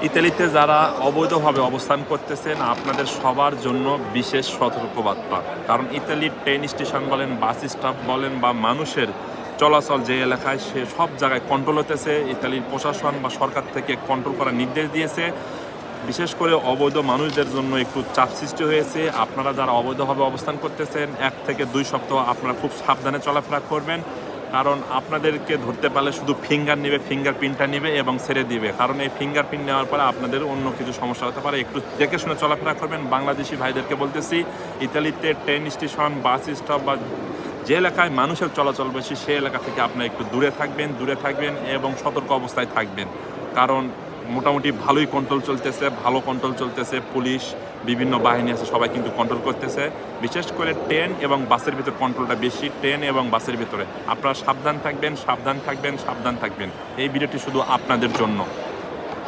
ইতালিতে যারা অবৈধভাবে অবস্থান করতেছেন আপনাদের সবার জন্য বিশেষ সতর্কবার্তা। কারণ ইতালির ট্রেন স্টেশন বলেন, বাস স্টপ বলেন বা মানুষের চলাচল যে এলাকায় সে সব জায়গায় কন্ট্রোল হতেছে। ইতালির প্রশাসন বা সরকার থেকে কন্ট্রোল করার নির্দেশ দিয়েছে। বিশেষ করে অবৈধ মানুষদের জন্য একটু চাপ সৃষ্টি হয়েছে। আপনারা যারা অবৈধভাবে অবস্থান করতেছেন 1 থেকে 2 সপ্তাহ আপনারা খুব সাবধানে চলাফেরা করবেন। কারণ আপনাদেরকে ধরতে পারলে শুধু ফিঙ্গারপ্রিন্টটা নেবে এবং ছেড়ে দিবে। কারণ এই ফিঙ্গারপ্রিন্ট নেওয়ার পরে আপনাদের অন্য কিছু সমস্যা হতে পারে। একটু দেখে শুনে চলাফেরা করবেন। বাংলাদেশি ভাইদেরকে বলতেছি, ইতালিতে ট্রেন স্টেশন, বাস স্টপ বা যে এলাকায় মানুষের চলাচল বেশি সে এলাকা থেকে আপনারা একটু দূরে থাকবেন এবং সতর্ক অবস্থায় থাকবেন। কারণ মোটামুটি ভালোই ভালো কন্ট্রোল চলতেছে। পুলিশ, বিভিন্ন বাহিনী আছে, সবাই কিন্তু কন্ট্রোল করতেছে। বিশেষ করে ট্রেন এবং বাসের ভিতর কন্ট্রোলটা বেশি, ট্রেন এবং বাসের ভিতরে। আপনারা সাবধান থাকবেন। এই ভিডিওটি শুধু আপনাদের জন্য।